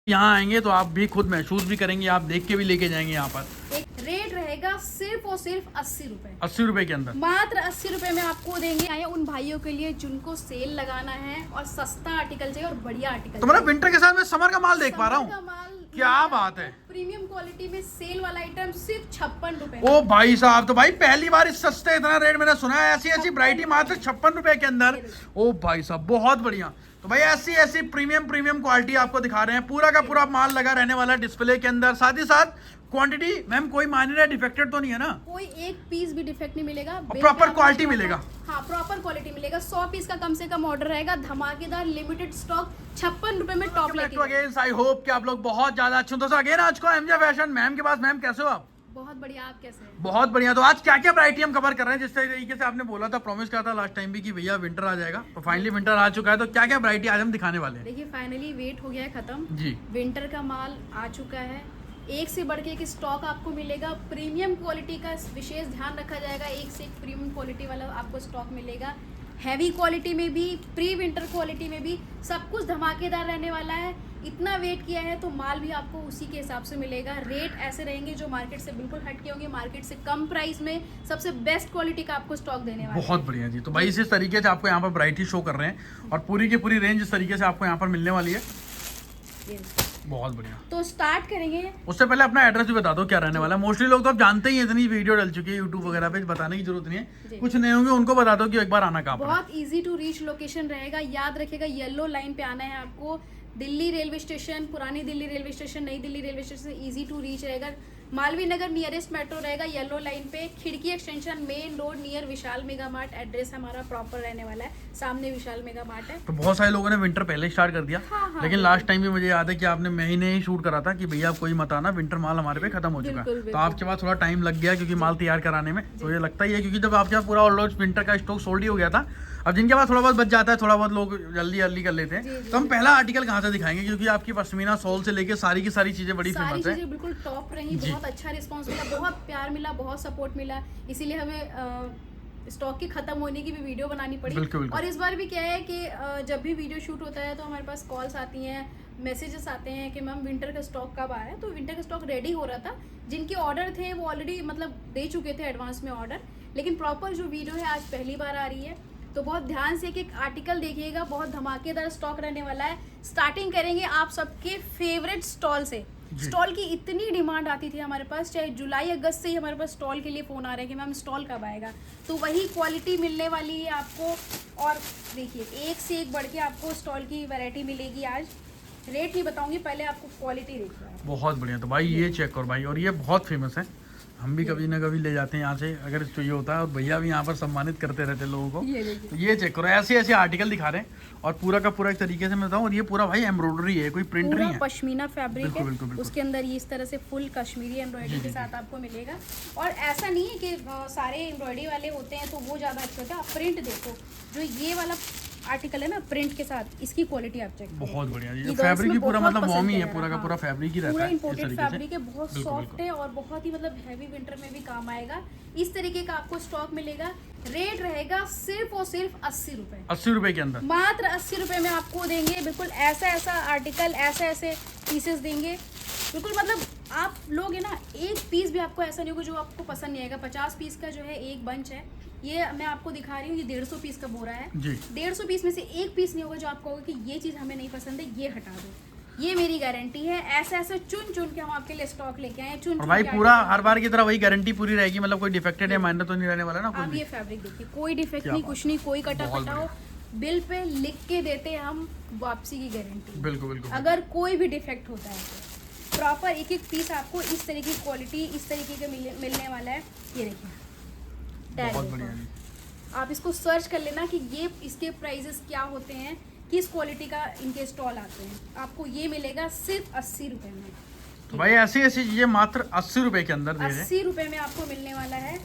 यहाँ आएंगे तो आप भी खुद महसूस भी करेंगे, आप देख के भी लेके जाएंगे। यहाँ पर एक रेट रहेगा सिर्फ और सिर्फ 80 रुपए। 80 रुपए के अंदर मात्र 80 रुपए में आपको देंगे। आए उन भाइयों के लिए जिनको सेल लगाना है और सस्ता आर्टिकल चाहिए और बढ़िया आर्टिकल। तो मतलब विंटर के साथ मैं समर का माल देख पा रहा हूँ। क्या बात है। प्रीमियम क्वालिटी में सेल वाला आइटम सिर्फ 56 रुपए। ओ भाई साहब, तो भाई पहली बार इस सस्ते इतना रेट मैंने सुना है। ऐसी ऐसी वैरायटी मात्र 56 रुपए के अंदर। ओ भाई साहब बहुत बढ़िया। तो भाई ऐसी ऐसी प्रीमियम क्वालिटी आपको दिखा रहे हैं। पूरा का पूरा माल लगा रहने वाला डिस्प्ले के अंदर। साथ ही साथ क्वांटिटी मैम कोई माइनर डिफेक्टेड तो नहीं है ना? कोई एक पीस भी डिफेक्ट नहीं मिलेगा। प्रॉपर क्वालिटी मिलेगा। हाँ प्रॉपर क्वालिटी मिलेगा। 100 पीस का कम से कम ऑर्डर रहेगा। धमाकेदार लिमिटेड स्टॉक 56 रुपए में टॉप लाइक। आई होप कि आप लोग बहुत ज्यादा अच्छे हो। तो अगेन आज को एमजे फैशन मैम के पास। मैम कैसे हो आप? बहुत बढ़िया। आप कैसे हैं? बहुत बढ़िया। तो आज क्या क्या वैरायटी हम कवर कर रहे हैं? जिस तरीके से आपने बोला था, प्रॉमिस करा था लास्ट टाइम भी कि भैया विंटर आ जाएगा, तो फाइनली विंटर आ चुका है। तो क्या क्या वैरायटी आज हम दिखाने वाले हैं? देखिए फाइनली वेट हो गया है खत्म जी। विंटर का माल आ चुका है। एक से बढ़ के एक स्टॉक आपको मिलेगा। प्रीमियम क्वालिटी का विशेष ध्यान रखा जाएगा। एक से एक प्रीमियम क्वालिटी वाला आपको स्टॉक मिलेगा। हैवी क्वालिटी में भी, प्री विंटर क्वालिटी में भी सब कुछ धमाकेदार रहने वाला है। इतना वेट किया है तो माल भी आपको उसी के हिसाब से मिलेगा। रेट ऐसे रहेंगे जो मार्केट से बिल्कुल हटके होंगे। मार्केट से कम प्राइस में सबसे बेस्ट क्वालिटी का आपको स्टॉक देने वाला है। बहुत बढ़िया जी। तो भाई इस तरीके से आपको यहाँ पर वैरायटी शो कर रहे हैं और पूरी की पूरी रेंज इस तरीके से आपको यहाँ पर मिलने वाली है। बहुत बढ़िया। तो स्टार्ट करेंगे। उससे पहले अपना एड्रेस भी बता दो क्या रहने वाला है। मोस्टली लोग तो आप जानते ही हैं, इतनी वीडियो डल चुकी है यूट्यूब वगैरह पे, बताने की जरूरत नहीं है। कुछ नए होंगे उनको बता दो कि एक बार आना कहाँ पर। बहुत इजी टू रीच लोकेशन रहेगा। याद रखिएगा येलो लाइन पे आना है आपको। दिल्ली रेलवे स्टेशन, पुरानी Delhi railway station, New Delhi railway station easy to reach रहेगा। मालवीय नगर नियरेस्ट मेट्रो रहेगा येलो लाइन पे। Khirki extension main road near Vishal mega mart. Address हमारा प्रॉपर रहने वाला है। सामने विशाल मेगा मार्ट है। तो बहुत सारे लोगों ने विंटर पहले स्टार्ट कर दिया। हाँ, लेकिन लास्ट टाइम भी मुझे याद है कि आपने महीने ही शूट करा था कि भैया आप कोई मत आना, विंटर माल हमारे पे खत्म हो चुका है। तो आपके पास थोड़ा टाइम लग गया क्योंकि माल तैयार कराने में। तो ये लगता ही है क्योंकि जब आपके पास पूरा ऑलमोस्ट विंटर का स्टॉक सोल्ड ही हो गया था। अब जिनके पास थोड़ा बहुत बच जाता है, थोड़ा बहुत लोग जल्दी कर लेते हैं। तो हम पहला आर्टिकल कहाँ से दिखाएंगे? क्योंकि आपकी पश्मीना सॉल से लेके सारी की सारी चीजें बड़ी फेमस है। बिल्कुल टॉप रही। बहुत अच्छा रिस्पांस मिला, बहुत प्यार मिला, बहुत सपोर्ट मिला। इसीलिए हमें स्टॉक के खत्म होने की भी वीडियो बनानी पड़ी। बिल्कुल। और इस बार भी क्या है कि जब भी वीडियो शूट होता है तो हमारे पास कॉल्स आती हैं, मैसेजेस आते हैं कि मैम विंटर का स्टॉक कब आ रहा है। तो विंटर का स्टॉक रेडी हो रहा था। जिनके ऑर्डर थे वो ऑलरेडी मतलब दे चुके थे एडवांस में ऑर्डर। लेकिन प्रॉपर जो वीडियो है आज पहली बार आ रही है। तो बहुत ध्यान से एक एक आर्टिकल देखिएगा। बहुत धमाकेदार स्टॉक रहने वाला है। स्टार्टिंग करेंगे आप सबके फेवरेट स्टॉल से। स्टॉल की इतनी डिमांड आती थी हमारे पास, चाहे जुलाई अगस्त से ही हमारे पास स्टॉल के लिए फ़ोन आ रहे हैं कि मैम स्टॉल कब आएगा। तो वही क्वालिटी मिलने वाली है आपको। और देखिए एक से एक बढ़ के आपको स्टॉल की वैरायटी मिलेगी। आज रेट नहीं बताऊंगी, पहले आपको क्वालिटी देखिए। बहुत बढ़िया। तो भाई ये चेक करो भाई, और ये बहुत फेमस है। हम भी कभी ना कभी ले जाते हैं यहाँ से अगर चाहिए होता है। और भैया भी यहाँ पर सम्मानित करते रहते हैं लोगों को। तो ये चेक करो, ऐसे ऐसे आर्टिकल दिखा रहे हैं और पूरा का पूरा एक तरीके से मैं बताऊँ। और ये पूरा भाई एम्ब्रॉयडरी है, कोई प्रिंट नहीं है। पश्मीना फैब्रिक है। बिल्कुल। उसके अंदर ये इस तरह से फुल कश्मीरी एम्ब्रॉयडरी के साथ आपको मिलेगा। और ऐसा नहीं है कि सारे एम्ब्रॉयडरी वाले होते हैं तो वो ज़्यादा अच्छे होते हैं। आप प्रिंट देखो, जो ये वाला आर्टिकल है ना प्रिंट के साथ, इसकी क्वालिटी आप चेक करो। बहुत बढ़िया। ये फैब्रिक भी पूरा मतलब वॉर्म ही है, पूरा का पूरा फैब्रिक ही रहता है। पूरा इंपोर्टेड फैब्रिक है, बहुत सॉफ्ट है और बहुत ही मतलब हैवी विंटर में भी काम आएगा। इस तरीके का आपको स्टॉक मिलेगा। रेट रहेगा सिर्फ और सिर्फ 80 रुपए। 80 रुपए के अंदर मात्र 80 रुपए में आपको देंगे। बिल्कुल ऐसा आर्टिकल, ऐसे पीसेस देंगे। बिल्कुल मतलब आप लोग है ना, एक पीस भी आपको ऐसा नहीं होगा जो आपको पसंद नहीं आएगा। 50 पीस का जो है एक बंच है। ये मैं आपको दिखा रही हूँ, ये 150 पीस का बोरा है जी। 150 पीस में से एक पीस नहीं होगा जो आपको होगा कि ये चीज़ हमें नहीं पसंद है, ये हटा दो। ये मेरी गारंटी है। ऐसे चुन के हम आपके लिए स्टॉक लेके आए। चुन भाई पूरा हर बार की तरह वही गारंटी पूरी रहेगी। मतलब कोई डिफेक्टेड या माइनर तो नहीं रहने वाला ना। आप ये फैब्रिक देखिए, कोई डिफेक्ट नहीं, कुछ नहीं, कोई कटा हो। बिल पे लिख के देते हैं हम वापसी की गारंटी। बिल्कुल। अगर कोई भी डिफेक्ट होता है तो प्रॉपर एक एक पीस आपको इस तरीके की क्वालिटी, इस तरीके का मिलने वाला है। ये देखिए बहुत बढ़िया। आप इसको सर्च कर लेना कि ये इसके प्राइजेस क्या होते हैं, किस क्वालिटी का इनके स्टॉल आते हैं। आपको ये मिलेगा सिर्फ 80 रुपए में। तो भाई ऐसी ऐसी चीजें मात्र 80 रुपए के अंदर 80 रुपए में आपको मिलने वाला है।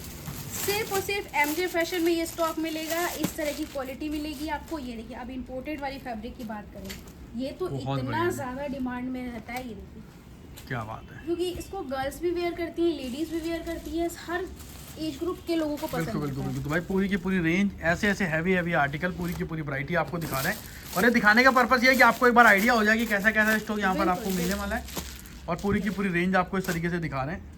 सिर्फ और सिर्फ एमजे फैशन में ये स्टॉक मिलेगा। इस तरह की क्वालिटी मिलेगी आपको। ये देखिए, अब इंपोर्टेड वाली फैब्रिक की बात करें, ये तो इतना ज़्यादा डिमांड में रहता है। ये देखिए क्या बात है, क्योंकि इसको गर्ल्स भी वेयर करती हैं, लेडीज भी वेयर करती हैं। हर एज ग्रुप के लोगों को पसंद बिल्कुल बिल्कुल आता है। बिल्कुल। तो भाई पूरी की पूरी रेंज ऐसे ऐसे हैवी आर्टिकल, पूरी की पूरी वैरायटी आपको दिखा रहे हैं। और ये दिखाने का पर्पस ये है कि आपको एक बार आइडिया हो जाए कि कैसा कैसा स्टॉक यहाँ पर बिल्कुल, आपको मिलने वाला है। और पूरी की पूरी रेंज आपको इस तरीके से दिखा रहे हैं।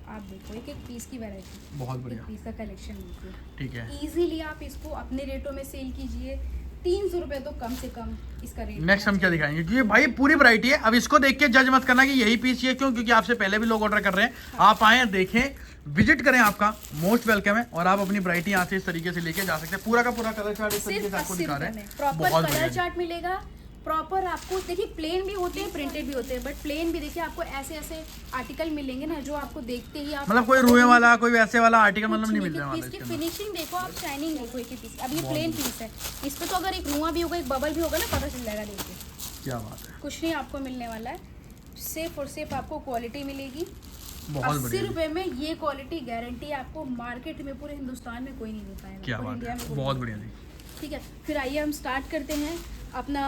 आप देखो एक एक पीस की वैरायटी, बहुत एक बढ़िया, पीस का कलेक्शन देखिए। ठीक है। इजीली आप इसको अपने रेटों में सेल कीजिए। 300 रुपए तो कम से कम इसका रेट। नेक्स्ट हम क्या दिखाएंगे, क्योंकि भाई पूरी वैरायटी है। अब इसको देख के जज मत करना कि यही पीस चाहिए, क्यों? क्योंकि आपसे पहले भी लोग ऑर्डर कर रहे हैं। आप आए देखें, विजिट करें, आपका मोस्ट वेलकम है। और आप अपनी वैरायटी यहाँ से इस तरीके से लेके जा सकते हैं। पूरा का पूरा कलर चार्ट इस तरीके से आपको दिखा रहे हैं। प्रॉपर बहुत कलर बढ़िया। चार्ट मिलेगा। प्रॉपर आपको देखिए प्लेन भी होते हैं, प्रिंटेड भी होते हैं, बट प्लेन भी देखिए आपको ऐसे ऐसे आर्टिकल मिलेंगे ना जो आपको देखते ही आप मतलब कोई रुए वाला, कोई वैसे वाला आर्टिकल मतलब नहीं मिलने वाला इसकी इसके अंदर। फिनिशिंग देखो आप, शाइनिंग देखो एक ही पीस। अब ये प्लेन पीस है, इस पे तो अगर एक रुआ भी होगा, एक बबल भी होगा ना, पता चल जाएगा देखिए। क्या बात है, कुछ नहीं आपको मिलने वाला है, सिर्फ और सिर्फ आपको क्वालिटी मिलेगी। बहुत 80 बढ़िया। रुपए में ये क्वालिटी गारंटी आपको मार्केट में पूरे हिंदुस्तान में कोई नहीं दे पाएगा। क्या पूरे बात इंडिया में है, कोई बहुत नहीं। बढ़िया जी। ठीक है, फिर आइए हम स्टार्ट करते हैं अपना।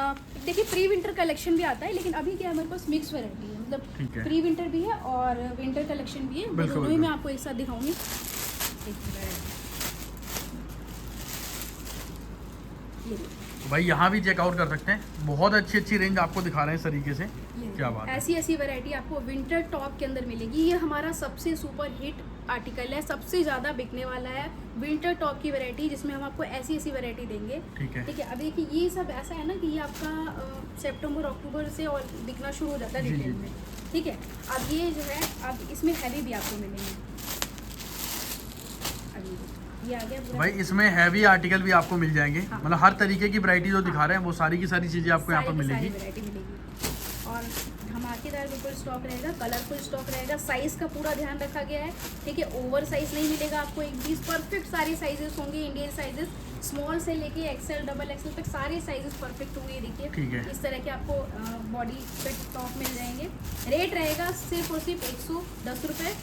देखिए प्री विंटर कलेक्शन भी आता है, लेकिन अभी क्या है हमारे पास मिक्स वैरायटी है, ठीक मतलब है। प्री विंटर भी है और विंटर कलेक्शन भी है। बिल्कुल, दोनों ही बिल्कुल। मैं आपको एक साथ दिखाऊंगी। देखिए ये देखिए। तो भाई यहाँ भी चेकआउट कर सकते हैं। बहुत अच्छी अच्छी रेंज आपको दिखा रहे हैं इस तरीके से। क्या बात है, ऐसी ऐसी वैरायटी आपको विंटर टॉप के अंदर मिलेगी। ये हमारा सबसे सुपर हिट आर्टिकल है, सबसे ज़्यादा बिकने वाला है विंटर टॉप की वैरायटी, जिसमें हम आपको ऐसी ऐसी वैरायटी देंगे। ठीक है। ठीक है, अब देखिए ये सब ऐसा है ना कि ये आपका सितंबर अक्टूबर से और बिकना शुरू हो जाता है जी, रिटेल जी। में। ठीक है, अब ये जो है अब इसमें हैवी भी आपको मिलेंगे। अब ये आ गया पूरा। भाई इसमें हैवी आर्टिकल भी आपको मिल जाएंगे। हाँ। मतलब हर तरीके की वैरायटी जो दिखा रहे हैं वो सारी की सारी चीज़ें आपको यहाँ पर सारी की मिलेगी। सारी वैरायटी मिलेगी और धमाकेदार बिल्कुल स्टॉक रहेगा, कलरफुल स्टॉक रहेगा। साइज़ का पूरा ध्यान रखा गया है। ठीक है, ओवर साइज नहीं मिलेगा आपको, एक पीस परफेक्ट सारे साइजेस होंगे। इंडियन साइजेस स्मॉल से लेके एक्सेल डबल एक्सेल तक सारे साइजेस परफेक्ट होंगे। देखिए ठीक है। इस तरह के आपको बॉडी फिट टॉप मिल जाएंगे। रेट रहेगा सिर्फ और सिर्फ 110 रुपये।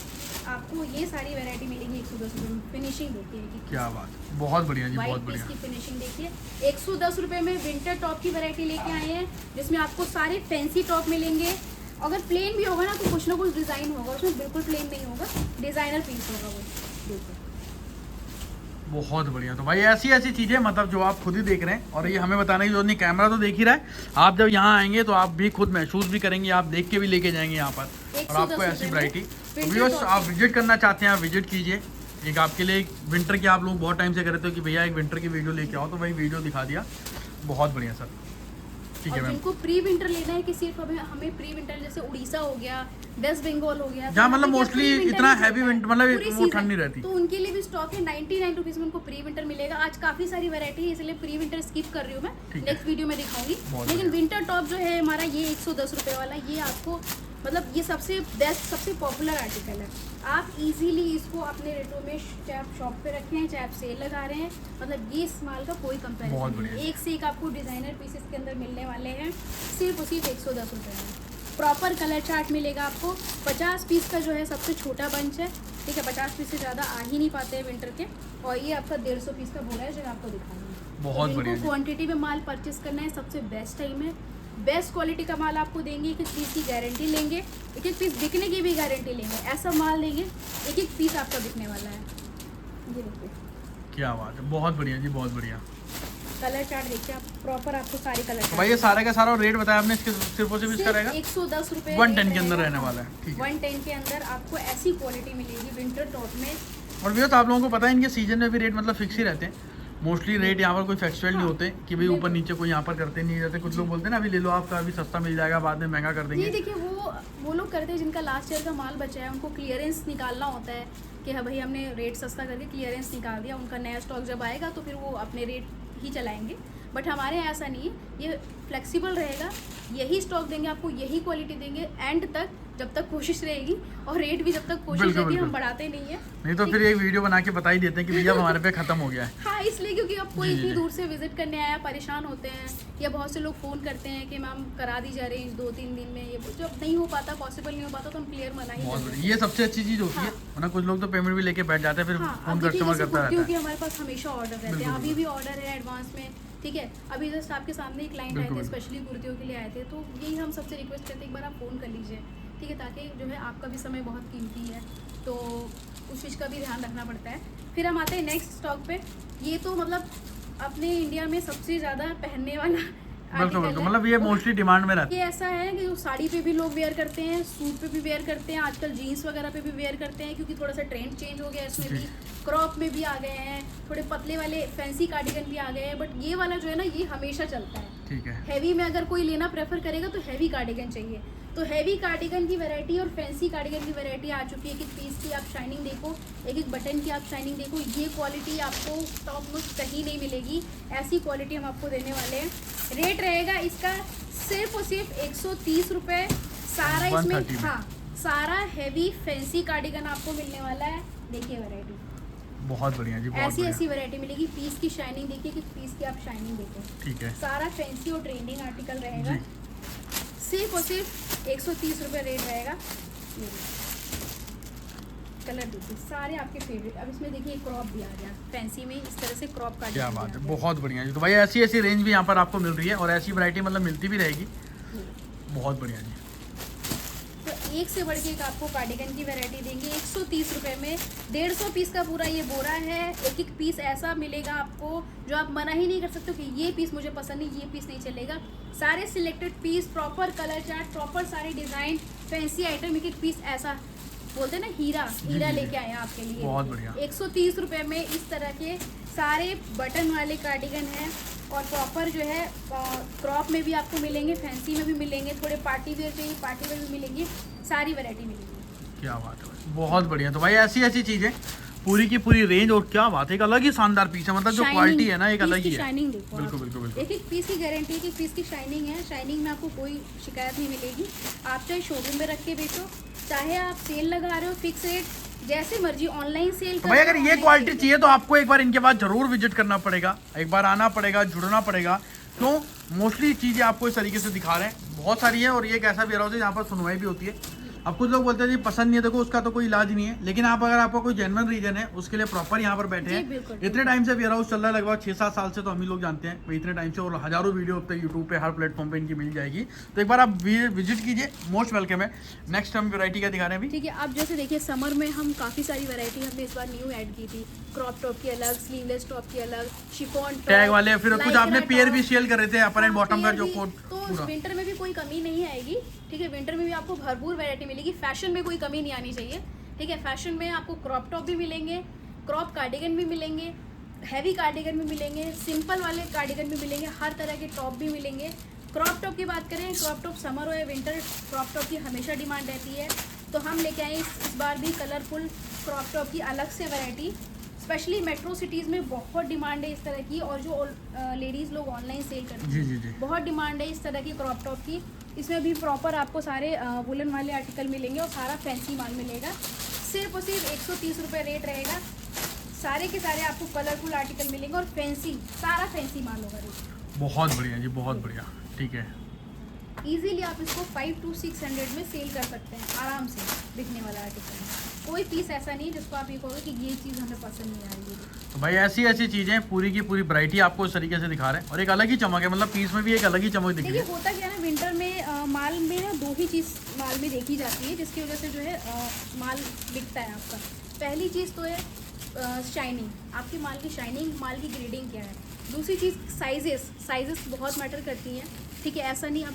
आपको ये सारी वैरायटी मिलेगी 110 रुपये में। फिनिशिंग देखिए क्या बात, बहुत बढ़िया जी, बहुत वाइट पीस बढ़िया। की फिनिशिंग देखिए। 110 रुपये में विंटर टॉप की वैरायटी लेके आए हैं, जिसमें आपको सारे फैंसी टॉप मिलेंगे। अगर प्लेन भी होगा ना तो कुछ ना कुछ डिज़ाइन होगा उसमें, बिल्कुल प्लेन नहीं होगा, डिज़ाइनर पीस होगा वो। देखो बहुत बढ़िया। तो भाई ऐसी ऐसी चीज़ें मतलब जो आप खुद ही देख रहे हैं, और ये हमें बताने की जरूरत नहीं, कैमरा तो देख ही रहा है। आप जब यहाँ आएंगे तो आप भी खुद महसूस भी करेंगे, आप देख के भी लेके जाएंगे यहाँ पर। और आपको ऐसी वैरायटी आप विजिट करना चाहते हैं, आप विजिट कीजिए। एक आपके लिए विंटर की आप लोग बहुत टाइम से कर रहे थे कि भैया एक विंटर की वीडियो लेके आओ, तो भाई वीडियो दिखा दिया। बहुत बढ़िया सर, ठीक है और मैम। जिनको प्री विंटर लेना है कि सिर्फ हमें प्री विंटर जैसे उड़ीसा हो गया, वेस्ट बंगाल हो गया, जहाँ तो मतलब वहाँ पे मोस्टली क्या pre-winter इतना नहीं हैवी चलता है, विंटर मतलब पूरी वो season। ठंड नहीं रहती। तो उनके लिए भी स्टॉक है। 99 रुपीज़ में उनको प्री विंटर मिलेगा। आज काफ़ी सारी वैरायटी है, इसलिए प्री विंटर स्किप कर रही हूँ मैं, ठीक है। नेक्स्ट वीडियो में दिखाऊंगी। बहुत लेकिन बढ़िया। विंटर टॉप जो है हमारा ये 110 रुपये वाला, ये आपको मतलब ये सबसे बेस्ट सबसे पॉपुलर आर्टिकल है। आप इजीली इसको अपने रेटों में चाहे आप शॉप पे रखें हैं, चाहे आप सेल लगा रहे हैं, मतलब ये इस माल का कोई बहुत कंपैरिजन बढ़िया। नहीं है। एक से एक आपको डिज़ाइनर पीसेस के अंदर मिलने वाले हैं, सिर्फ और सिर्फ 110 रुपये में। प्रॉपर कलर चार्ट मिलेगा आपको। 50 पीस का जो है सबसे छोटा बंच है। ठीक है, 50 पीस से ज़्यादा आ ही नहीं पाते हैं विंटर के। और ये आपका 150 पीस का बोरा है जो मैं आपको दिखाऊंगी। बहुत बढ़िया जी। क्वांटिटी में माल परचेस करना है, सबसे बेस्ट टाइम है। बेस्ट क्वालिटी का माल आपको देंगे, एक एक पीस की गारंटी लेंगे, एक एक पीस बिकने की भी गारंटी लेंगे। ऐसा माल देंगे एक एक पीस आपका बिकने वाला है। ये देखिए क्या बात है, बहुत बढ़िया जी, बहुत बढ़िया। कलर चार्ट देखिए आप, प्रॉपर आपको सारे कलर तो भाई ये सारे का सारा रेट बताया आपने, इसके सिर्फ और सिर्फ इसका रहेगा 110 रुपये 110 के अंदर रहने वाला है। ठीक है। 110 के अंदर आपको ऐसी क्वालिटी मिलेगी विंटर टॉप में। और भैया तो आप लोगों को पता है इनके सीजन में भी रेट मतलब फिक्स ही रहते हैं। मोस्टली रेट यहाँ पर कोई फ्लक्चुएट नहीं होते कि भाई ऊपर नीचे कोई यहाँ पर करते नहीं रहते। कुछ लोग बोलते हैं ना अभी ले लो आपका, अभी सस्ता मिल जाएगा, बाद में महंगा कर ये देंगे। देखिए वो लोग करते हैं जिनका लास्ट ईयर का माल बचा है, उनको क्लियरेंस निकालना होता है कि हाँ भाई हमने रेट सस्ता करके क्लियरेंस निकाल दिया। उनका नया स्टॉक जब आएगा तो फिर वो अपने रेट ही चलाएंगे। बट हमारे यहाँ ऐसा नहीं है, ये फ्लेक्सिबल रहेगा। यही स्टॉक देंगे आपको, यही क्वालिटी देंगे एंड तक, जब तक कोशिश रहेगी। और रेट भी जब तक कोशिश बिल्कुल, रहती है, हम बिल्कुल। बढ़ाते नहीं है। नहीं तो फिर एक वीडियो बना के बता ही देते हैं कि भैया अब हमारे पे खत्म हो गया है। हाँ, इसलिए क्योंकि अब कोई जी, जी, इतनी जी। दूर से विजिट करने आया, परेशान होते हैं, या बहुत से लोग फ़ोन करते हैं कि मैम करा दी जा रही है 2-3 दिन में। ये जब नहीं हो पाता, पॉसिबल नहीं हो पाता, तो हम क्लियर मना ही बहुत कर देते बढ़िया, ये सबसे अच्छी चीज़ होती है। हाँ। वरना कुछ लोग तो पेमेंट भी लेके बैठ जाते हैं, फिर हाँ, फोन अब देखिए कस्टमर जैसे करता रहता कुर्तियों है। के हमारे पास हमेशा ऑर्डर रहते हैं। बिल्कुल, अभी भी ऑर्डर है एडवांस में। ठीक है, अभी जस्ट आपके सामने एक क्लाइंट आए थे, बिल्कुल। स्पेशली कुर्तियों के लिए आए थे। तो यही हम सबसे रिक्वेस्ट करते हैं, एक बार आप फ़ोन कर लीजिए। ठीक है, ताकि जो है आपका भी समय बहुत कीमती है। तो उस चीज़ का भी ध्यान रखना पड़ता है। फिर हम आते हैं नेक्स्ट स्टॉक पे। ये तो मतलब अपने इंडिया में सबसे ज़्यादा पहनने वाला बिल्कुल बिल्कुल, मतलब ये मोस्टली डिमांड में रहता है। ये ऐसा है कि जो साड़ी पे भी लोग वेयर करते हैं, सूट पे भी वेयर करते हैं, आजकल जीन्स वगैरह पे भी वेयर करते हैं, क्योंकि थोड़ा सा ट्रेंड चेंज हो गया इसमें भी। क्रॉप में भी आ गए हैं, थोड़े पतले वाले फैंसी कार्डिगन भी आ गए हैं, बट ये वाला जो है ना ये हमेशा चलता है। ठीक है। हैवी में अगर कोई लेना प्रेफर करेगा तो हैवी कार्डिगन चाहिए, तो हैवी कार्डिगन की वैरायटी और फैंसी कार्डिगन की वैरायटी आ चुकी है। एक एक पीस की आप शाइनिंग देखो, एक एक बटन की आप शाइनिंग देखो, ये क्वालिटी आपको टॉप मोस्ट कहीं नहीं मिलेगी। ऐसी क्वालिटी हम आपको देने वाले हैं। रेट रहेगा इसका सिर्फ और सिर्फ 130 रुपये। सारा इसमें हाँ सारा हैवी फैंसी कार्डिगन आपको मिलने वाला है। देखिए वैरायटी बहुत बढ़िया जी, बहुत ऐसी ऐसी वैरायटी मिलेगी। पीस की शाइनिंग देखिए कि पीस की आप शाइनिंग देखो। ठीक है। सारा फैंसी और ट्रेंडिंग आर्टिकल रहेगा। सिर्फ और सिर्फ 130 रुपये रेट रहेगा। कलर देखिए सारे आपके फेवरेट। अब इसमें देखिए क्रॉप भी आ गया फैंसी में, इस तरह से क्रॉप का। क्या बात है, बहुत बढ़िया जी। तो भाई ऐसी ऐसी रेंज भी यहाँ पर आपको मिल रही है और ऐसी वैरायटी मतलब मिलती भी रहेगी। बहुत बढ़िया जी। तो एक से बढ़ के एक आपको कार्डिगन की वैरायटी देंगे 130 रुपये में। 150 पीस का पूरा ये बोरा है। एक एक पीस ऐसा मिलेगा आपको जो आप मना ही नहीं कर सकते कि ये पीस मुझे पसंद नहीं, ये पीस नहीं चलेगा। सारे selected piece, proper colour chart, proper सारे डिज़ाइन, फैंसी आइटम, एक एक पीस ऐसा बोलते हैं ना हीरा लेके आए हैं आपके लिए। बहुत बढ़िया। 130 रुपये में इस तरह के सारे बटन वाले कार्डिगन हैं और प्रॉपर जो है क्रॉप में भी आपको मिलेंगे, फैंसी में भी मिलेंगे, थोड़े पार्टी वेयर चाहिए पार्टी वेयर भी मिलेंगी, सारी वैरायटी मिलेगी। क्या बात है, बहुत बढ़िया। तो भाई ऐसी ऐसी चीजें पूरी की पूरी रेंज, और क्या बात है, एक अलग ही शानदार पीस है, मतलब जो क्वालिटी है ना एक अलग ही है। शाइनिंग देखो बिल्कुल बिल्कुल बिल्कुल। एक एक पीस की गारंटी है कि पीस की शाइनिंग है। शाइनिंग में आपको कोई शिकायत नहीं मिलेगी। आप चाहे शोरूम में रख के बेचो, चाहे आप सेल लगा रहे हो फिक्स रेट, जैसे मर्जी ऑनलाइन सेल कर। भाई अगर ये क्वालिटी चाहिए तो आपको एक बार इनके पास जरूर विजिट करना पड़ेगा, एक बार आना पड़ेगा, जुड़ना पड़ेगा। क्यों, मोस्टली चीजें आपको इस तरीके से दिखा रहे हैं, बहुत सारी है। और ये एक ऐसा वेयर हाउस है जहाँ पर सुनवाई भी होती है। अब कुछ लोग बोलते हैं जी पसंद नहीं है, देखो उसका तो कोई इलाज नहीं है, लेकिन आप अगर आपका कोई जेन्युइन रीजन है उसके लिए प्रॉपर यहाँ पर बैठे हैं। इतने टाइम से वेयर हाउस चल रहा है, लगभग 6-7 साल से, तो हम ही लोग जानते हैं भाई इतने टाइम से, और हजारों वीडियो अब तक यूट्यूब पे हर प्लेटफॉर्म पे इनकी मिल जाएगी। तो एक बार आप विजिट कीजिए, मोस्ट वेलकम है। नेक्स्ट हम वैरायटी का दिखा रहे हैं अभी। ठीक है, अब जैसे देखिए समर में हम काफी सारी वैरायटी हमने इस बार न्यू ऐड की थी। क्रॉप टॉप की अलग, स्लीवलेस टॉप की अलग, शिफॉन टैग वाले, फिर कुछ आपने पेयर भी सेल कर रहे थे अपर एंड बॉटम का जो कोट। तो विंटर में भी कोई कमी नहीं आएगी। ठीक है, विंटर में भी आपको भरपूर वैरायटी मिलेगी। फैशन में कोई कमी नहीं आनी चाहिए। ठीक है, फैशन में आपको क्रॉप टॉप भी मिलेंगे, क्रॉप कार्डिगन भी मिलेंगे, हैवी कार्डिगन भी मिलेंगे, सिंपल वाले कार्डिगन भी मिलेंगे, हर तरह के टॉप भी मिलेंगे। क्रॉप टॉप की बात करें, क्रॉप टॉप समर हो या विंटर, क्रॉप टॉप की हमेशा डिमांड रहती है। तो हम लेके आए इस बार भी कलरफुल क्रॉप टॉप की अलग से वैरायटी। स्पेशली मेट्रो सिटीज़ में बहुत डिमांड है इस तरह की, और जो लेडीज़ लोग ऑनलाइन सेल करती हैं बहुत डिमांड है इस तरह की क्रॉप टॉप की। इसमें भी प्रॉपर आपको सारे वुलन वाले आर्टिकल मिलेंगे और सारा फैंसी माल मिलेगा। सिर्फ और सिर्फ 130 रुपये रेट रहेगा। सारे के सारे आपको कलरफुल आर्टिकल मिलेंगे और फैंसी, सारा फैंसी माल होगा रेट। बहुत बढ़िया जी, बहुत बढ़िया। ठीक है, इजीली आप इसको 500 to 600 में सेल कर सकते हैं आराम से। बिकने वाला आर्टिकल है, कोई पीस ऐसा नहीं जिसको आप ये कहोगे कि ये चीज़ हमें पसंद नहीं आ रही है। तो भाई ऐसी ऐसी चीजें पूरी की पूरी वैरायटी आपको इस तरीके से दिखा रहे हैं, और एक अलग ही चमक है, मतलब पीस में भी एक अलग ही चमक दिख रही है। होता क्या है ना, विंटर में माल में ना दो ही चीज़ माल में देखी जाती है, जिसकी वजह से जो है माल बिकता है आपका। पहली चीज़ तो है शाइनिंग, आपके माल की शाइनिंग, माल की ग्रेडिंग क्या है। दूसरी चीज़ साइजेस बहुत मैटर करती हैं। ठीक है, ऐसा नहीं, अब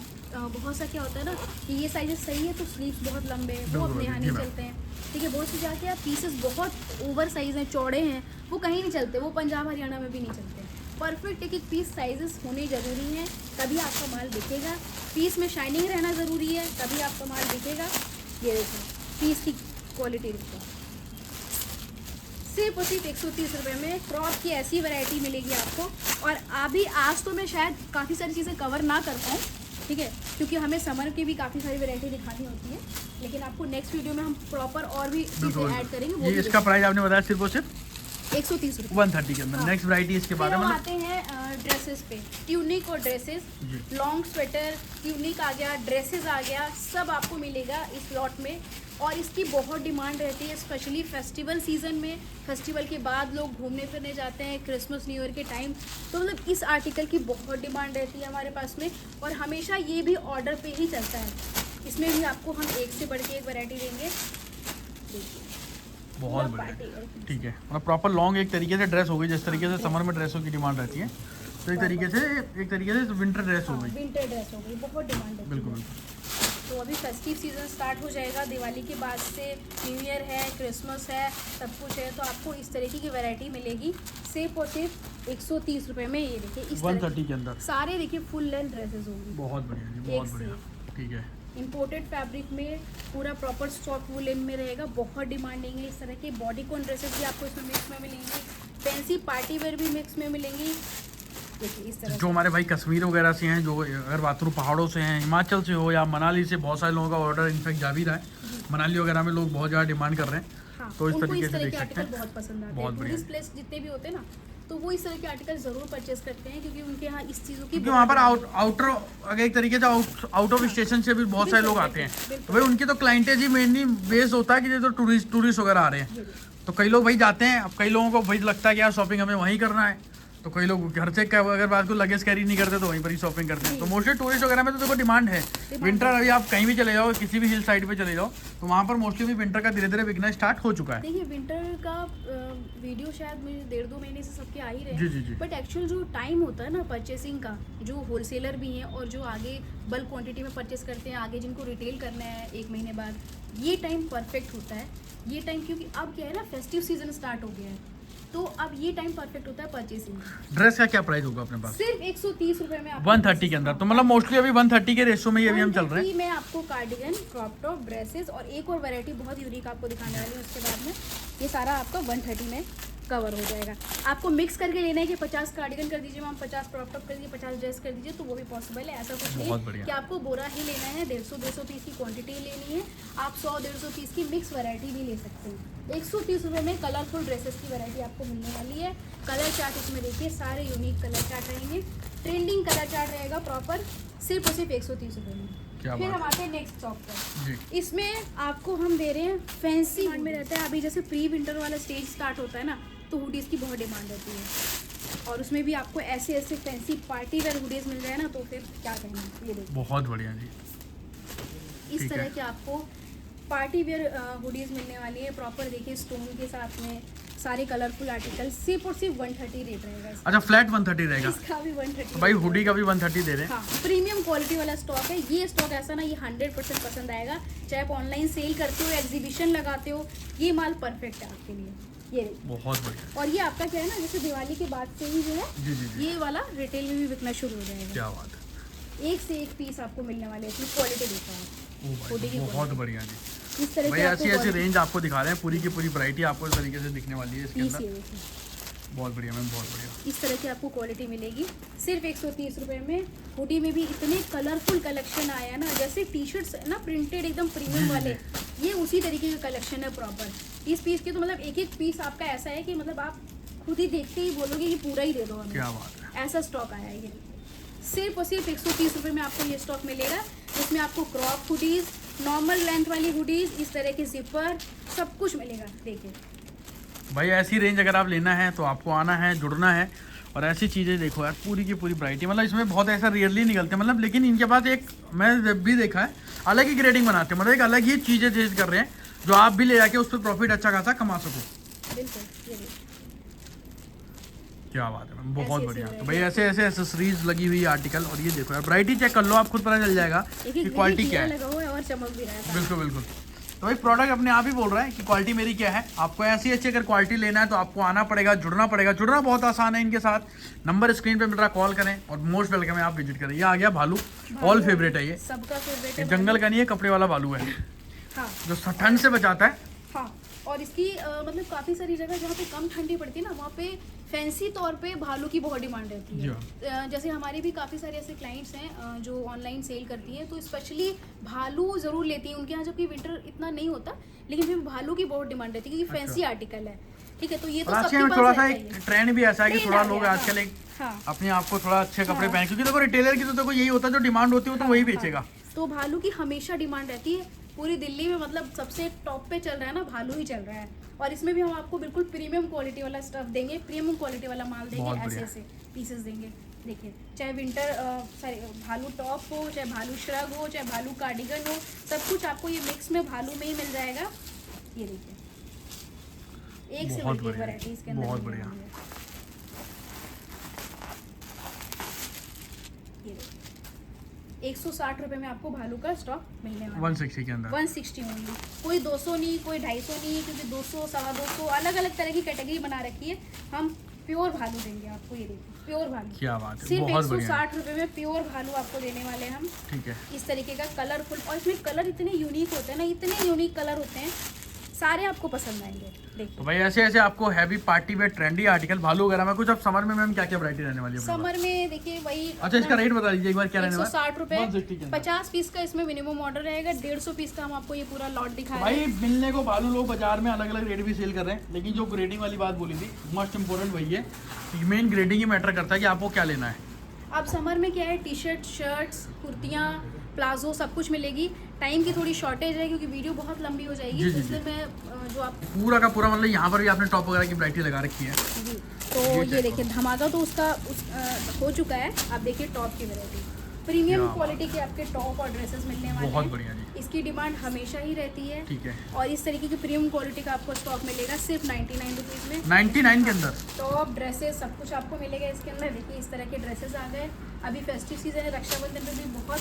बहुत सा क्या होता है ना कि ये साइजेस सही है तो स्लीव्स बहुत लंबे हैं, बहुत नेहानी चलते हैं। ठीक है, बहुत से जाके आप पीसेस बहुत ओवर साइज़ हैं, चौड़े हैं, वो कहीं नहीं चलते, वो पंजाब हरियाणा में भी नहीं चलते। परफेक्ट एक एक पीस साइजेस होने ज़रूरी हैं, तभी आपका माल बिकेगा। पीस में शाइनिंग रहना ज़रूरी है, तभी आपका माल बिकेगा। ये देखो पीस की क्वालिटी देखो। सिर्फ और सिर्फ 130 रुपये में क्रॉप की ऐसी वैरायटी मिलेगी आपको। और अभी आज तो मैं शायद काफ़ी सारी चीज़ें कवर ना कर पाऊँ, ठीक है, क्योंकि हमें समर की भी काफ़ी सारी वैरायटी दिखानी होती है, लेकिन आपको नेक्स्ट वीडियो में हम प्रॉपर और भी चीज़ें ऐड करेंगे। वो इसका प्राइस आपने बताया सिर्फ और सिर्फ 130 रुपये 130 के अंदर। नेक्स्ट वैरायटी इसके बाद हम आते हैं ड्रेसेस पे। ट्यूनिक और ड्रेसेस, लॉन्ग स्वेटर, ट्यूनिक आ गया, ड्रेसेस आ गया, सब आपको मिलेगा इस लॉट में। और इसकी बहुत डिमांड रहती है, स्पेशली फेस्टिवल सीजन में। फेस्टिवल के बाद लोग घूमने फिरने जाते हैं, क्रिसमस न्यू ईयर के टाइम, तो मतलब इस आर्टिकल की बहुत डिमांड रहती है हमारे पास में। और हमेशा ये भी ऑर्डर पे ही चलता है। इसमें भी आपको हम एक से बढ़ के एक वैरायटी देंगे। देखिए बहुत पूरा बढ़िया। party wear piece। ठीक है, मतलब प्रॉपर लॉन्ग एक तरीके से ड्रेस हो गई, जिस तरीके से समर में ड्रेसों की डिमांड रहती है, तो एक तरीके से विंटर ड्रेस हो गई। विंटर ड्रेस हो गई, बहुत डिमांड है। बिल्कुल बिल्कुल। तो अभी फेस्टिव सीजन स्टार्ट हो जाएगा, दिवाली के बाद से न्यू ईयर है, क्रिसमस है, सब कुछ है, तो आपको इस तरीके की वैरायटी मिलेगी सिर्फ और सिर्फ 130 रुपये में। ये देखिए इस 130 के अंदर सारे देखिए फुल लेंथ ड्रेसेस होंगी, बहुत बढ़िया जी, एक बहुत से बढ़िया। ठीक है, इंपोर्टेड फैब्रिक में पूरा प्रॉपर स्टॉक वुलन में रहेगा, बहुत डिमांडिंग है। इस तरह के बॉडीकॉन ड्रेसेस भी आपको इसमें मिक्स में मिलेंगी, फैंसी पार्टी वेयर भी मिक्स में मिलेंगी। देखिए इस तरह जो हमारे भाई कश्मीर वगैरह से हैं, जो अगर बात करूँ पहाड़ों से हैं, हिमाचल से हो या मनाली से, बहुत सारे लोगों का ऑर्डर इनफैक्ट जा भी रहा है। मनाली वगैरह में लोग बहुत ज़्यादा डिमांड कर रहे हैं। हाँ, तो इस उनको तरीके इस से तरह देख के सकते आर्टिकल हैं। बहुत पसंद आते बहुत हैं। बढ़िया। टूरिस्ट प्लेस जितने भी होते हैं ना, तो वो इस तरह के आर्टिकल जरूर परचेज करते हैं, क्योंकि उनके यहाँ इस चीज़ों की क्योंकि वहाँ पर आउटर अगर एक तरीके से आउट ऑफ स्टेशन से भी बहुत सारे लोग आते हैं, तो भाई उनकी तो क्लाइंटेज ही मेनली बेस होता है कि ये तो टूरिस्ट वगैरह आ रहे हैं। तो कई लोग भाई जाते हैं, अब कई लोगों को भाई लगता है कि यार शॉपिंग हमें वहीं करना है, तो कई लोग घर से अगर बात को लगेज कैरी नहीं करते तो वहीं पर ही शॉपिंग करते हैं। तो मोस्टली टूरिस्ट वगैरह में तो देखो डिमांड है। विंटर अभी आप कहीं भी चले जाओ, किसी भी हिल साइड पे चले जाओ, तो वहाँ पर मोस्टली भी विंटर का धीरे धीरे बिकना स्टार्ट हो चुका है। देखिए विंटर का वीडियो शायद मुझे 1.5-2 महीने से सबके आ ही रहे जी जी जी। हैं, बट एक्चुअल जो टाइम होता है ना परचेसिंग का, जो होलसेलर भी हैं और जो आगे बल्क क्वांटिटी में परचेस करते हैं, आगे जिनको रिटेल करना है 1 महीने बाद, ये टाइम परफेक्ट होता है। ये टाइम क्योंकि अब क्या है ना, फेस्टिव सीजन स्टार्ट हो गया है, तो अब ये टाइम परफेक्ट होता है परचेसिंग। ड्रेस का क्या प्राइस होगा अपने पास? सिर्फ 130 रुपये में आपको 130 के अंदर, तो मतलब मोस्टली अभी 130 के रेशो में ये अभी हम चल रहे हैं। 130 में आपको कार्डिगन, क्रॉप टॉप, ड्रेसेस और एक और वैरायटी बहुत यूनिक आपको दिखाने वाली हूँ उसके बाद में। ये सारा आपका 130 में कवर हो जाएगा। आपको मिक्स करके लेना है कि 50 कार्डिगन कर दीजिए मैम, 50 क्रॉप टॉप कर दीजिए, 50 ड्रेस कर दीजिए, तो वो भी पॉसिबल है। ऐसा कुछ नहीं बहुत है बढ़िया। कि आपको बोरा ही लेना है, 150-200 पीस की क्वांटिटी लेनी है, आप 100-150 पीस की मिक्स वैरायटी भी ले सकते हैं। 130 रुपये में कलरफुल ड्रेसेस की वैरायटी आपको मिलने वाली है। कलर चार्ट इसमें देखिए, सारे यूनिक कलर चार्ट रहेंगे, ट्रेंडिंग कलर चार्ट रहेगा प्रॉपर, सिर्फ और सिर्फ 130 रुपये में। फिर हम आते हैं नेक्स्ट स्टॉक पर। इसमें आपको हम दे रहे हैं फैंसी डिमांड में रहता है। अभी जैसे प्री विंटर वाला स्टेज स्टार्ट होता है ना, तो हुडीज़ की बहुत डिमांड रहती है, और उसमें भी आपको ऐसे ऐसे फैंसी पार्टी वेयर हुडीज़ मिल जाए ना, तो फिर क्या कहना। ये देखिए बहुत बढ़िया जी, इस तरह के आपको पार्टी वेयर हुडीज़ मिलने वाली है प्रॉपर। देखिए स्टोन के साथ में सारे कलरफुल आर्टिकल, सिर्फ और सिर्फ 130 रेट रहेगा इसका। अच्छा फ्लैट 130 रहेगा, इसका भी 130। तो भाई हुडी का भी 130 दे रहे हैं। हाँ, प्रीमियम क्वालिटी वाला स्टॉक है ये। स्टॉक ऐसा ना, ये 100% पसंद आएगा, चाहे आप ऑनलाइन सेल करते हो, एग्जीबिशन लगाते हो, ये माल परफेक्ट है आपके लिए। ये देखिए बहुत बढ़िया। और ये आपका क्या है ना, जैसे दिवाली के बाद से ही जो है जी जी जी, ये वाला रिटेल में भी बिकना शुरू हो जाएगा। क्या बात है। एक से एक पीस आपको मिलने वाले हैं, इसमें क्वालिटी देखो आप। ओ हुडी भाई की बहुत बढ़िया जी। इस तरह भाई की ऐसी ऐसी आपको रेंज आपको दिखा रहे हैं, पूरी की पूरी वैरायटी आपको इस तरीके से दिखने वाली है इसके पीस अंदर। ये देखिए, बहुत बढ़िया मैम, बहुत बढ़िया। इस तरह की आपको क्वालिटी मिलेगी सिर्फ 130 रुपये में। हुडी में भी इतने कलरफुल कलेक्शन आया है ना, जैसे टी शर्ट्स ना प्रिंटेड एकदम प्रीमियम वाले, ये उसी तरीके का कलेक्शन है प्रॉपर। इस पीस के तो मतलब एक एक पीस आपका ऐसा है कि मतलब आप खुद ही देखते ही बोलोगे कि पूरा ही दे दो हमें, क्या बात है। ऐसा स्टॉक आया है ये। सिर्फ और सिर्फ 130 रुपये में आपको ये स्टॉक मिलेगा, जिसमें आपको क्रॉप हुडीज़, नॉर्मल लेंथ वाली हुडीज़, इस तरह के जिपर, सब कुछ मिलेगा। देखिए भाई ऐसी रेंज अगर आप लेना है तो आपको आना है, जुड़ना है, और ऐसी चीज़ें देखो यार, पूरी की पूरी वैरायटी, मतलब इसमें बहुत ऐसा रियरली निकलते हैं, मतलब लेकिन इनके पास एक मैं जब भी देखा है अलग ही ग्रेडिंग बनाते हैं, मतलब एक अलग ही चीज़ें चेंज कर रहे हैं, जो आप भी ले जाके उस पर प्रॉफिट अच्छा खासा कमा सको। बिल्कुल, ये देखिए क्या बात है मैम, बहुत ऐसी बढ़िया। variety तो भाई ऐसे ऐसे एसेसरीज लगी हुई आर्टिकल, और ये देखो यार वैरायटी चेक कर लो, आप खुद पता चल जाएगा कि क्वालिटी क्या है। लगा हुआ है और चमक भी रहा है। बिल्कुल बिल्कुल। तो भाई प्रोडक्ट अपने आप ही बोल रहा है कि क्वालिटी मेरी क्या है। आपको ऐसी अच्छी अगर क्वालिटी लेना है तो आपको आना पड़ेगा, जुड़ना पड़ेगा। जुड़ना बहुत आसान है इनके साथ, नंबर स्क्रीन पे मिल रहा, कॉल करें और मोस्ट वेलकम है, आप विजिट करें। ये आ गया भालू, ऑल फेवरेट है ये, सबका फेवरेट ये है। जंगल का नहीं है, कपड़े वाला भालू है, हाँ जो ठंड से बचाता है। हाँ, और इसकी मतलब काफ़ी सारी जगह जहाँ पे कम ठंडी पड़ती है ना, वहाँ पे फैंसी तौर पे भालू की बहुत डिमांड रहती है। जैसे हमारी भी काफ़ी सारे ऐसे क्लाइंट्स हैं जो ऑनलाइन सेल करती हैं, तो स्पेशली भालू ज़रूर लेती हैं उनके यहाँ, जबकि विंटर इतना नहीं होता, लेकिन फिर भालू की बहुत डिमांड रहती है क्योंकि फैंसी आर्टिकल है। ठीक है, तो ये तो सबके पास थोड़ा सा रहता एक ही है। ट्रेंड भी ऐसा है कि Trend थोड़ा आ लोग गया, आजकल एक हाँ अपने आप को थोड़ा अच्छे कपड़े हाँ। पहने, क्योंकि देखो रिटेलर की तो देखो यही होता है, जो डिमांड होती है वो तो वही बेचेगा। तो भालू की हमेशा डिमांड रहती है पूरी दिल्ली में, मतलब सबसे टॉप पे चल रहा है ना, भालू ही चल रहा है। और इसमें भी हम आपको बिल्कुल प्रीमियम क्वालिटी वाला स्टफ देंगे, प्रीमियम क्वालिटी वाला माल देंगे, ऐसे ऐसे पीसेस देंगे। देखिए, चाहे विंटर भालू टॉप हो, चाहे भालू श्रग हो, चाहे भालू कार्डिगन हो, सब कुछ आपको ये मिक्स में भालू में ही मिल जाएगा। ये देखिए एक से बहुत बढ़ के बढ़िया, वैरायटी इसके अंदर बहुत मिलने बढ़िया। वाली है। ये देखिए 160 रुपए में आपको भालू का स्टॉक मिलने वाला है। 160 के अंदर 160 ओनली, कोई 200 नहीं, कोई 250 नहीं, क्योंकि 200 250 अलग अलग तरह की कैटेगरी बना रखी है। हम प्योर भालू देंगे आपको, ये देखिए प्योर भालू, क्या बात है, सिर्फ बहुत बढ़िया। 160 रुपए में प्योर भालू आपको देने वाले हैं हम। ठीक है, इस तरीके का कलरफुल, और इसमें कलर इतने यूनिक होते हैं ना, इतने यूनिक कलर होते हैं, सारे आपको पसंद आएंगे। तो देखिए भाई ऐसे ऐसे आपको heavy party wear trendy article भालू वगैरह में कुछ। अब समर में मैम क्या क्या वैरायटी रहने वाली है अपने पास? समर में देखिए वही अच्छा, इसका रेट बता दीजिए एक बार, क्या रहने वाला है? 160 रुपए, 160 के अंदर। 50 पीस का इसमें मिनिमम ऑर्डर रहेगा। 150 पीस का हम आपको ये पूरा लॉट दिखा तो रहे भाई हैं। मिलने को भालू लोग बाजार में अलग अलग रेट भी सेल कर रहे हैं, लेकिन जो ग्रेडिंग वाली बात बोली थी मोस्ट इम्पोर्टेंट वही है कि मेन ग्रेडिंग ही मैटर करता है कि आपको क्या लेना है। अब समर में क्या है, टी शर्ट, शर्ट्स, कुर्तियाँ, प्लाजो सब कुछ मिलेगी। टाइम की थोड़ी शॉर्टेज है क्योंकि वीडियो बहुत लंबी हो जाएगी, जी, जी, इसलिए मैं जो आप पूरा का पूरा मतलब यहाँ पर भी आपने टॉप वगैरह की वैरायटी लगा रखी है। जी, तो ये देखिए धमाका तो उसका हो चुका है। आप देखिए टॉप की वैरायटी, प्रीमियम क्या क्वालिटी के आपके टॉप और ड्रेसेस मिलने वाले बहुत हैं। बढ़िया जी। इसकी डिमांड हमेशा ही रहती है। ठीक है, और इस तरीके की प्रीमियम क्वालिटी का आपको स्टॉक मिलेगा सिर्फ 99 रुपीज़ में। 99 के अंदर टॉप, ड्रेसेस सब कुछ आपको मिलेगा इसके अंदर। देखिए इस तरह के ड्रेसेस आ गए। अभी फेस्टिव सीजन है, रक्षाबंधन में भी बहुत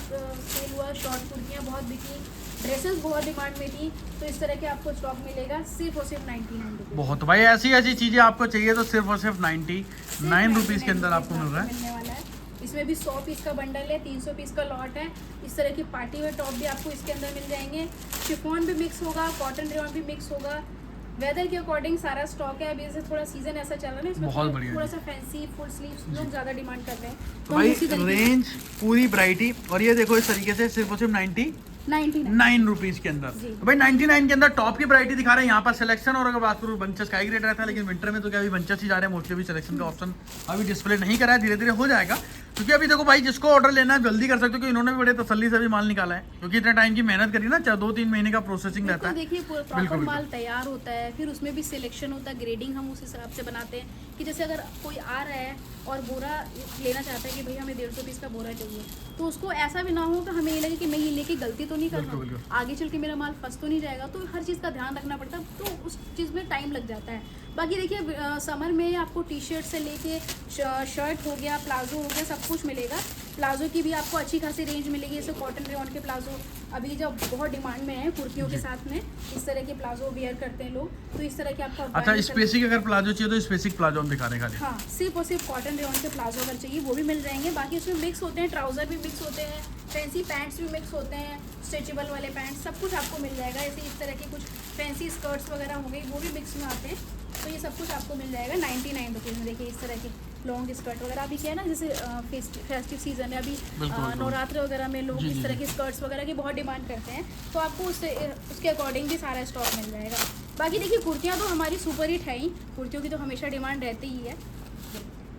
सेल हुआ, शॉर्ट कुर्तियाँ बहुत बिकी, ड्रेसेस बहुत डिमांड में थी, तो इस तरह के आपको स्टॉक मिलेगा सिर्फ और सिर्फ 99 रुपीज़। बहुत। भाई ऐसी ऐसी चीज़ें आपको चाहिए तो सिर्फ और सिर्फ 99 रुपीज़ के अंदर आपको मिल रहा है। मिलने वाला है। इसमें भी 100 पीस का बंडल है, 300 पीस का लॉट है। इस तरह की पार्टी वेयर टॉप भी आपको इसके अंदर मिल जाएंगे। शिफॉन भी मिक्स होगा, कॉटन रेयॉन भी मिक्स होगा। वेदर के अकॉर्डिंग सारा स्टॉक है। अभी जैसे थोड़ा सीजन ऐसा चल रहा है ना, इसमें बहुत बढ़िया थोड़ा जी। सा फैंसी फुल स्लीव्स लोग ज़्यादा डिमांड कर रहे हैं, तो हम भाई उसी तरीके रेंज पूरी वैरायटी, और ये देखो इस तरीके से सिर्फ और सिर्फ 99 9 रुपीज़ के अंदर। जी। तो भाई 99 के अंदर टॉप की वैरायटी दिखा रहे हैं यहाँ पर सिलेक्शन। और अगर बात करूँ बंचेस का ही रेट रहता है, लेकिन विंटर में तो क्या अभी बंचेस ही जा रहे हैं मोस्टली। अभी सिलेक्शन का ऑप्शन अभी डिस्प्ले नहीं करा है, धीरे धीरे हो जाएगा। क्योंकि अभी देखो भाई जिसको ऑर्डर लेना है जल्दी कर सकते हो, क्योंकि इन्होंने भी बड़े तसल्ली से भी माल निकाला है, क्योंकि इतने टाइम की मेहनत करी ना, 2-3 महीने का प्रोसेसिंग रहता बिल्कुल। है। देखिए प्रॉपर बिल्कुल। माल तैयार होता है, फिर उसमें भी सिलेक्शन होता है, ग्रेडिंग हम उस हिसाब से बनाते हैं कि जैसे अगर कोई आ रहा है और बोरा लेना चाहता है कि भाई हमें 150 पीस का बोरा चाहिए, तो उसको ऐसा भी ना हो कि हमें ये लगे कि मैं ये लेके गलती तो नहीं कर बिल्कुल, रहा हूँ, बिल्कुल। आगे चल के मेरा माल फंस तो नहीं जाएगा। तो हर चीज़ का ध्यान रखना पड़ता है, तो उस चीज़ में टाइम लग जाता है। बाकी देखिए समर में आपको टी शर्ट से लेके शर्ट हो गया, प्लाजो हो गया, सब कुछ मिलेगा। प्लाजो की भी आपको अच्छी खासी रेंज मिलेगी। जैसे कॉटन रेयॉन के प्लाजो अभी जब बहुत डिमांड में है, कुर्तियों के साथ में इस तरह के प्लाजो वेयर करते हैं लोग, तो इस तरह के आपको अच्छा, स्पेसिक अगर प्लाजो चाहिए तो स्पेसिक प्लाजो हम दिखा रहे हैं खाली। हाँ, सिर्फ और सिर्फ कॉटन रेयॉन के प्लाजो अगर चाहिए वो भी मिल जाएंगे। बाकी इसमें मिक्स होते हैं, ट्राउजर भी मिक्स होते हैं, फैंसी पैंट्स भी मिक्स होते हैं, स्ट्रेचेबल वाले पैंट्स, सब कुछ आपको मिल जाएगा। ऐसे इस तरह के कुछ फैंसी स्कर्ट्स वगैरह हो गई, वो भी मिक्स में आते हैं, तो ये सब कुछ आपको मिल जाएगा 99 रुपीज़ में। देखिए इस तरह के लॉन्ग स्कर्ट वगैरह अभी क्या है ना, जैसे फेस्टिव सीजन है अभी, बिल्कुल। नवरात्र वगैरह में लोग जी, इस जी, तरह जी। की स्कर्ट्स वगैरह की बहुत डिमांड करते हैं, तो आपको उसके अकॉर्डिंग भी सारा स्टॉक मिल जाएगा। बाकी देखिए कुर्तियाँ तो हमारी सुपर हिट है ही, कुर्तियों की तो हमेशा डिमांड रहती ही है।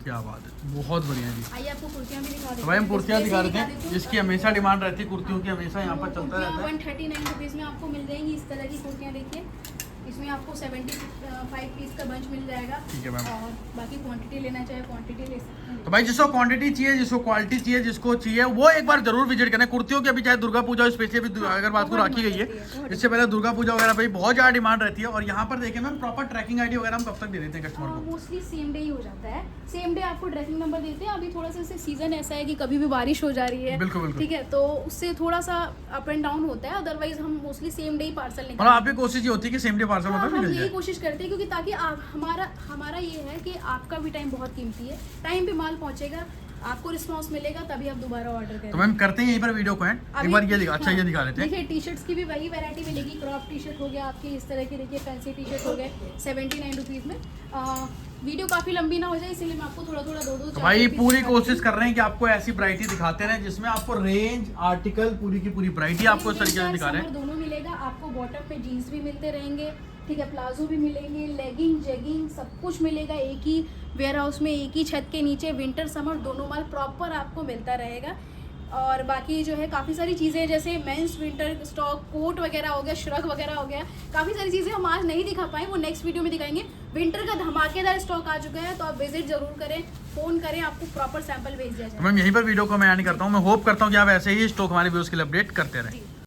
क्या बात है, बहुत बढ़िया जी। आइए आपको कुर्तियाँ भी दिखा देते तो भाई हम कुर्तियाँ दिखा देती रहे थे, जिसकी हमेशा डिमांड रहती है, कुर्तियों की हमेशा यहाँ पर चलता रहता है। 139 रुपीज़ में आपको मिल जाएंगी इस तरह की कुर्तियाँ। देखिए इसमें आपको 75 पीस का बंच मिल जाएगा। ठीक है मैम। और बाकी क्वांटिटी लेना चाहे क्वांटिटी ले सकते हैं। तो भाई जिसको क्वांटिटी चाहिए, जिसको क्वालिटी चाहिए, जिसको चाहिए वो एक बार जरूर विजिट करें। कुर्तियों की अभी चाहे दुर्गा पूजा स्पेशली अगर बात को रखी गई है, इससे पहले दुर्गा पूजा वगैरह पे बहुत ज़्यादा डिमांड रहती है। और यहाँ पर देखें मैम प्रॉपर ट्रैकिंग आईडी वगैरह हम कब तक दे देते हैं कस्टमर को? मोस्टली सेम डे ही हो जाता है, सेम डे आपको ट्रैकिंग नंबर देते हैं। अभी थोड़ा सा सीजन ऐसा है कि कभी भी बारिश हो जा रही है, बिल्कुल, बिल्कुल। ठीक है, तो उससे थोड़ा सा अप एंड डाउन होता है। अदरवाइज हम मोस्टली सेम डे ही पार्सल और निकालते हैं। आपकी कोशिश ये होती है कि सेम डे पार्सल हाँ, मतलब हम मिल यही जाए। कोशिश करते हैं, क्योंकि ताकि आप हमारा ये है कि आपका भी टाइम बहुत कीमती है, टाइम पे माल पहुंचेगा, आपको रिस्पांस मिलेगा, तभी आप दोबारा ऑर्डर करें। तो मैम करते हैं यहीं पर वीडियो को एंड एक बार ये दिखा, अच्छा ये दिखा लेते हैं। देखिए टी शर्ट्स की भी वही वैरायटी मिलेगी। क्रॉप टी शर्ट हो गया आपकी इस तरह की, देखिए फैंसी टी शर्ट हो गए 79 रुपीज़ में। वीडियो काफ़ी लंबी ना हो जाए, इसलिए मैं आपको थोड़ा थोड़ा दो तो भाई पूरी कोशिश कर रहे हैं कि आपको ऐसी वैरायटी दिखाते रहे जिसमें आपको रेंज आर्टिकल पूरी की पूरी वैरायटी आपको इस तरीके से दिखा रहे हैं। दोनों मिलेगा आपको। बॉटम पे जीन्स भी मिलते रहेंगे, ठीक है, प्लाजो भी मिलेंगे, लेगिंग जेगिंग सब कुछ मिलेगा एक ही वेयर हाउस में, एक ही छत के नीचे। विंटर समर दोनों माल प्रॉपर आपको मिलता रहेगा। और बाकी जो है काफ़ी सारी चीज़ें, जैसे मेंस विंटर स्टॉक, कोट वगैरह हो गया, श्रग वगैरह हो गया, काफ़ी सारी चीज़ें हम आज नहीं दिखा पाए, वो नेक्स्ट वीडियो में दिखाएंगे। विंटर का धमाकेदार स्टॉक आ चुका है, तो आप विजिट जरूर करें, फ़ोन करें, आपको प्रॉपर सैंपल भेज दिया जाए। मैम यहीं पर वीडियो को मैं एंड करता हूँ। मैं होप करता हूँ कि आप ऐसे ही स्टॉक हमारे व्यूअर्स के लिए अपडेट करते रहें।